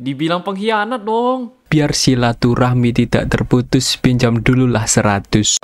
Dibilang pengkhianat dong. Biar silaturahmi tidak terputus, pinjam dululah 100.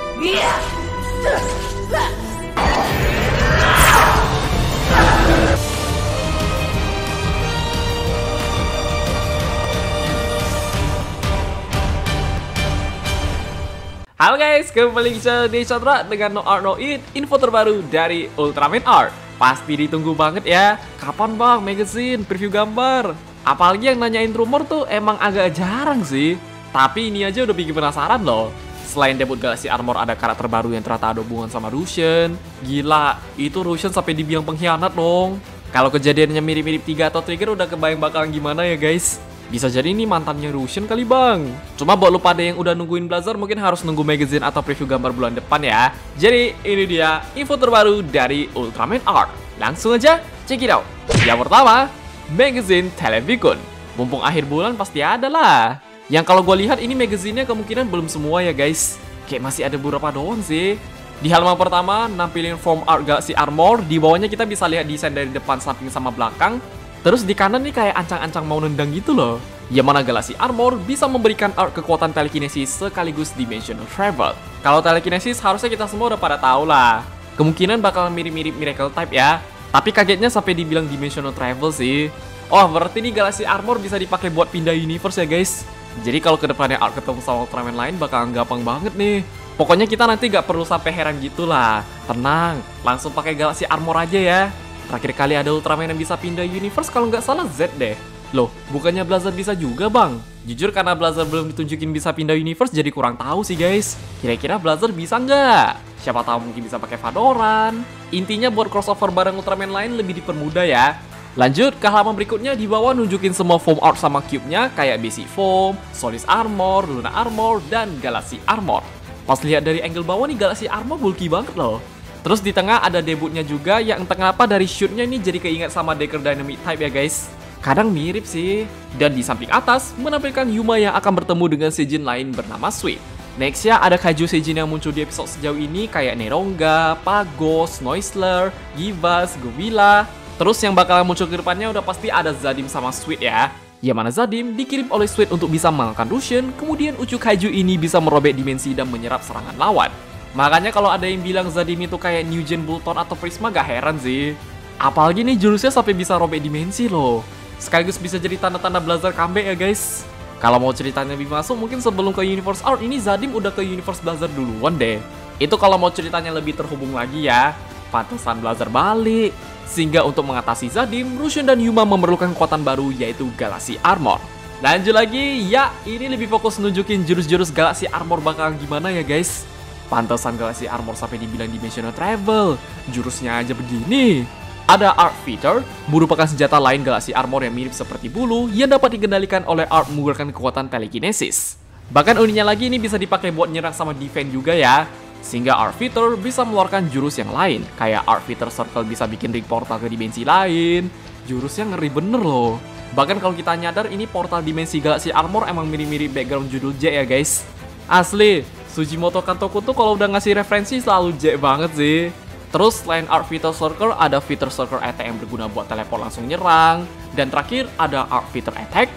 Halo guys, kembali di Chandra dengan No Art No Eat, info terbaru dari Ultraman Art. Pasti ditunggu banget ya. Kapan bang magazine preview gambar? Apalagi yang nanyain rumor tuh emang agak jarang sih. Tapi ini aja udah bikin penasaran loh. Selain debut Galaxy Armor, ada karakter baru yang ternyata ada hubungan sama Russian. Gila, itu Russian sampai dibilang pengkhianat dong. Kalau kejadiannya mirip-mirip Tiga atau Trigger udah kebayang bakalan gimana ya guys. Bisa jadi ini mantannya Russian kali bang. Cuma buat lu pada yang udah nungguin Blazer, mungkin harus nunggu magazine atau preview gambar bulan depan ya. Jadi ini dia info terbaru dari Ultraman Art. Langsung aja check it out. Yang pertama, magazine Televicon. Mumpung akhir bulan pasti ada lah. Yang kalau gue lihat ini magazinenya kemungkinan belum semua ya guys. Kayak masih ada beberapa doang sih. Di halaman pertama nampilin form art Galaxy Armor. Di bawahnya kita bisa lihat desain dari depan, samping sama belakang. Terus di kanan nih kayak ancang-ancang mau nendang gitu loh. Yang mana Galaxy Armor bisa memberikan art kekuatan telekinesis sekaligus dimensional travel. Kalau telekinesis harusnya kita semua udah pada tahu lah. Kemungkinan bakal mirip-mirip Miracle Type ya. Tapi kagetnya sampai dibilang dimensional travel sih. Oh, berarti nih Galaxy Armor bisa dipakai buat pindah universe ya guys. Jadi kalau kedepannya art ketemu sama Ultraman lain bakal gampang banget nih. Pokoknya kita nanti gak perlu sampai heran gitu lah. Tenang, langsung pakai Galaxy Armor aja ya. Terakhir kali ada Ultraman yang bisa pindah universe kalau nggak salah Z deh. Loh, bukannya Blazer bisa juga bang? Jujur karena Blazer belum ditunjukin bisa pindah universe jadi kurang tahu sih guys. Kira-kira Blazer bisa nggak? Siapa tahu mungkin bisa pakai Fadoran. Intinya buat crossover bareng Ultraman lain lebih dipermudah ya. Lanjut ke halaman berikutnya, di bawah nunjukin semua foam art sama cube-nya kayak Basic Foam, Solis Armor, Luna Armor, dan Galaxy Armor. Pas lihat dari angle bawah nih Galaxy Armor bulky banget loh. Terus di tengah ada debutnya juga yang entah kenapa dari shootnya ini jadi keinget sama Decker Dynamic Type ya guys. Kadang mirip sih. Dan di samping atas menampilkan Yuma yang akan bertemu dengan Seijin lain bernama Sweet. Nextnya ada Kaiju Seijin yang muncul di episode sejauh ini kayak Neronga, Pagos, Noisler, Givas, Gobila. Terus yang bakalan muncul ke depannya udah pasti ada Zadim sama Sweet ya. Yang mana Zadim dikirim oleh Sweet untuk bisa mengalahkan Russian, kemudian Ucu Kaiju ini bisa merobek dimensi dan menyerap serangan lawan. Makanya kalau ada yang bilang Zadim itu kayak New Gen Bulton atau Prisma gak heran sih. Apalagi nih jurusnya sampai bisa robek dimensi loh. Sekaligus bisa jadi tanda-tanda Blazer comeback ya guys. Kalau mau ceritanya lebih masuk mungkin sebelum ke Universe Art ini Zadim udah ke Universe Blazer duluan deh. Itu kalau mau ceritanya lebih terhubung lagi ya. Pantesan Blazer balik. Sehingga untuk mengatasi Zadim, Russian dan Yuma memerlukan kekuatan baru yaitu Galaxy Armor. Lanjut lagi, ya ini lebih fokus nunjukin jurus-jurus Galaxy Armor bakalan gimana ya guys. Pantesan Galaxy Armor sampai dibilang dimensional travel. Jurusnya aja begini. Ada Art Fighter, merupakan senjata lain Galaxy Armor yang mirip seperti bulu yang dapat dikendalikan oleh Art menggunakan kekuatan telekinesis. Bahkan uniknya lagi ini bisa dipakai buat nyerang sama defense juga ya. Sehingga Art Fighter bisa mengeluarkan jurus yang lain. Kayak Art Fighter Circle bisa bikin ring portal ke dimensi lain. Jurusnya ngeri bener loh. Bahkan kalau kita nyadar ini portal dimensi Galaxy Armor emang mirip-mirip background judul J ya guys. Asli. Sujimoto Kantoku tuh kalau udah ngasih referensi selalu J banget sih. Terus selain Art Fighter Circle, ada Fighter Circle Attack yang berguna buat teleport langsung nyerang. Dan terakhir ada Art Fighter Attack.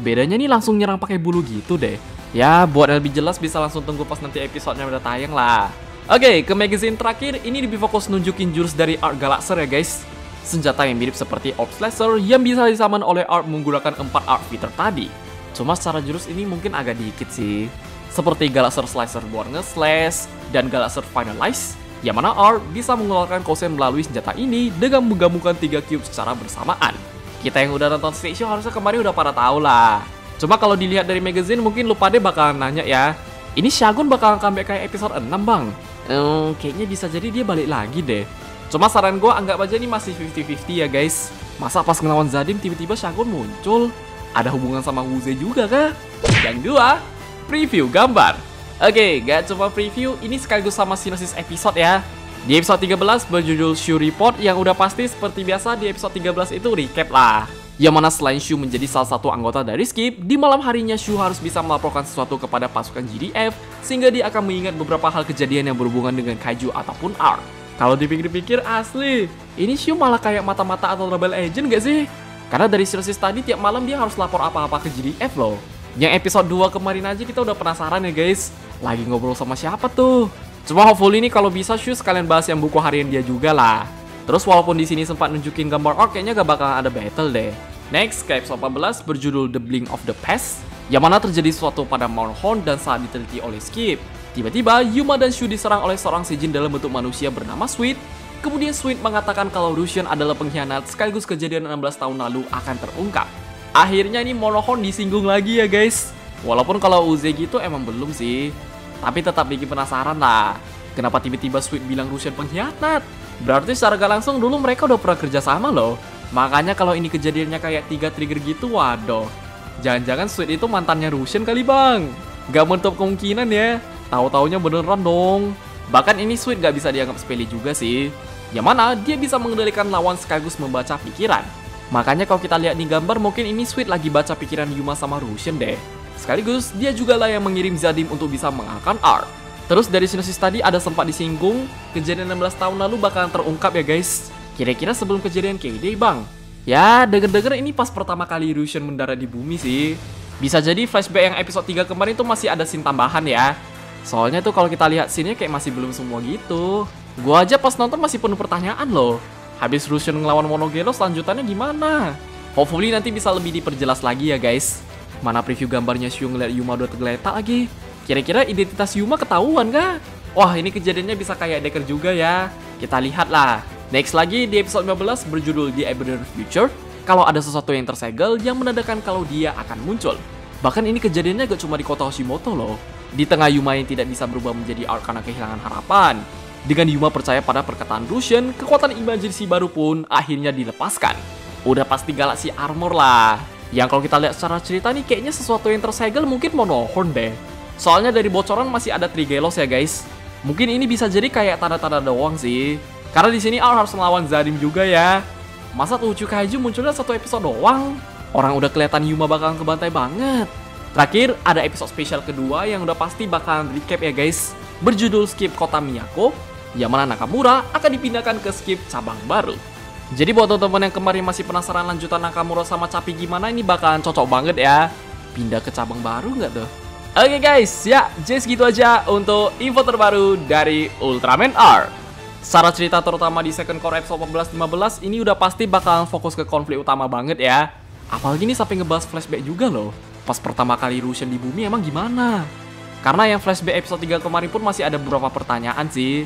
Bedanya nih langsung nyerang pakai bulu gitu deh. Ya buat yang lebih jelas bisa langsung tunggu pas nanti episodenya udah tayang lah. Oke, ke magazine terakhir ini lebih fokus nunjukin jurus dari Art Galaxer ya guys. Senjata yang mirip seperti Orb Slasher yang bisa disummon oleh Art menggunakan 4 Art Fighter tadi. Cuma secara jurus ini mungkin agak dikit sih. Seperti Galaxer Slicer buat nge-slash dan Galaxer Finalize, yang mana Art bisa mengeluarkan kosen melalui senjata ini dengan menggabungkan 3 cube secara bersamaan. Kita yang udah nonton stage show harusnya kemarin udah pada tahu lah. Cuma kalau dilihat dari magazine mungkin lu pada bakalan nanya ya, ini Shagun bakalan comeback kayak episode 6 bang? Kayaknya bisa jadi dia balik lagi deh. Cuma saran gue anggap aja ini masih 50-50 ya guys. Masa pas ngelawan Zadim tiba-tiba Shagun muncul? Ada hubungan sama Wuze juga kah? Yang kedua, preview gambar. Oke, gak cuma preview, ini sekaligus sama sinopsis episode ya. Di episode 13 berjudul Shu Report yang udah pasti seperti biasa di episode 13 itu recap lah. Yang mana selain Shu menjadi salah satu anggota dari Skip, di malam harinya Shu harus bisa melaporkan sesuatu kepada pasukan GDF sehingga dia akan mengingat beberapa hal kejadian yang berhubungan dengan Kaiju ataupun Art. Kalau dipikir-pikir asli, ini Shu malah kayak mata-mata atau Rebel Agent gak sih? Karena dari sinopsis tadi tiap malam dia harus lapor apa-apa ke GDF loh. Yang episode 2 kemarin aja kita udah penasaran ya guys. Lagi ngobrol sama siapa tuh? Cuma hopefully ini kalau bisa Shoes kalian bahas yang buku harian dia juga lah. Terus walaupun di sini sempat nunjukin gambar art, kayaknya gak bakalan ada battle deh. Next, ke episode 14 berjudul The Blink of the Past, yang mana terjadi sesuatu pada Monhorn dan saat diteliti oleh Skip. Tiba-tiba Yuma dan Shu diserang oleh seorang seijin dalam bentuk manusia bernama Sweet. Kemudian Sweet mengatakan kalau Russian adalah pengkhianat sekaligus kejadian 16 tahun lalu akan terungkap. Akhirnya ini Monhorn disinggung lagi ya guys. Walaupun kalau Uzegi itu emang belum sih, tapi tetap bikin penasaran lah. Kenapa tiba-tiba Sweet bilang Russian pengkhianat? Berarti secara gak langsung dulu mereka udah pernah kerja sama loh. Makanya kalau ini kejadiannya kayak 3 trigger gitu, waduh. Jangan-jangan Sweet itu mantannya Russian kali bang. Gak menutup kemungkinan ya. Tahu-taunya beneran dong. Bahkan ini Sweet gak bisa dianggap sepele juga sih. Yang mana dia bisa mengendalikan lawan sekaligus membaca pikiran. Makanya kalau kita lihat di gambar mungkin ini Sweet lagi baca pikiran Yuma sama Russian deh. Sekaligus dia juga lah yang mengirim Zadim untuk bisa mengalahkan Art. Terus dari sinopsis tadi ada sempat disinggung kejadian 16 tahun lalu bakalan terungkap ya guys. Kira-kira sebelum kejadian K-Day bang. Ya denger-denger ini pas pertama kali Russian mendarat di bumi sih. Bisa jadi flashback yang episode 3 kemarin tuh masih ada scene tambahan ya. Soalnya tuh kalau kita lihat scene-nya kayak masih belum semua gitu. Gua aja pas nonton masih penuh pertanyaan loh. Habis Russian ngelawan Monogelos lanjutannya gimana? Hopefully nanti bisa lebih diperjelas lagi ya guys. Mana preview gambarnya Shu ngeliat Yuma udah tergeletak lagi. Kira-kira identitas Yuma ketahuan gak? Wah ini kejadiannya bisa kayak Decker juga ya. Kita lihat lah. Next lagi di episode 15 berjudul The Abandoned Future. Kalau ada sesuatu yang tersegel yang menandakan kalau dia akan muncul. Bahkan ini kejadiannya gak cuma di kota Hoshimoto loh. Di tengah Yuma yang tidak bisa berubah menjadi Art karena kehilangan harapan. Dengan Yuma percaya pada perkataan Russian, kekuatan imajinasi baru pun akhirnya dilepaskan. Udah pasti Galaxy Armor lah. Yang kalau kita lihat secara cerita nih kayaknya sesuatu yang tersegel mungkin Monhorn deh. Soalnya dari bocoran masih ada Trigelos ya guys. Mungkin ini bisa jadi kayak tanda-tanda doang sih. Karena di sini Art harus melawan Zadim juga ya. Masa Uchu Kaiju munculnya satu episode doang? Orang udah kelihatan Yuma bakalan kebantai banget. Terakhir ada episode spesial kedua yang udah pasti bakalan recap ya guys. Berjudul Skip Kota Miyako. Yang mana Nakamura akan dipindahkan ke Skip cabang baru. Jadi buat teman-teman yang kemarin masih penasaran lanjutan Nakamura sama Capi gimana, ini bakalan cocok banget ya. Pindah ke cabang baru nggak tuh? Oke guys, ya just gitu aja untuk info terbaru dari Ultraman R. Secara cerita terutama di second core episode 14-15 ini udah pasti bakalan fokus ke konflik utama banget ya. Apalagi ini sampai ngebahas flashback juga loh. Pas pertama kali Russian di bumi emang gimana? Karena yang flashback episode 3 kemarin pun masih ada beberapa pertanyaan sih.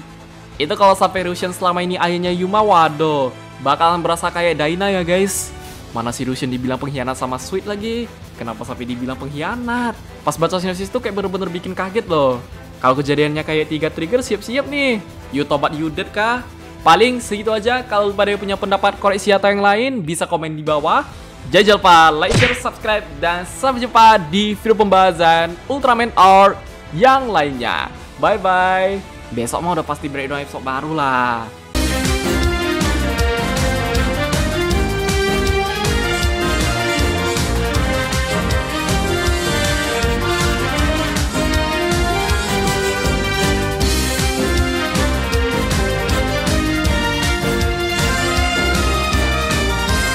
Itu kalau sampai Russian selama ini ayahnya Yuma, waduh, bakalan berasa kayak Daina ya guys. Mana si Russian dibilang pengkhianat sama Sweet lagi? Kenapa sampai dibilang pengkhianat? Pas baca sinopsis tuh kayak bener-bener bikin kaget loh. Kalau kejadiannya kayak 3 trigger, siap-siap nih. You tobat you dead kah? Paling segitu aja. Kalau pada punya pendapat koreksi atau yang lain, bisa komen di bawah. Jangan lupa like, share, subscribe, dan sampai jumpa di video pembahasan Ultraman R yang lainnya. Bye-bye. Besok mah udah pasti breakdown episode baru lah.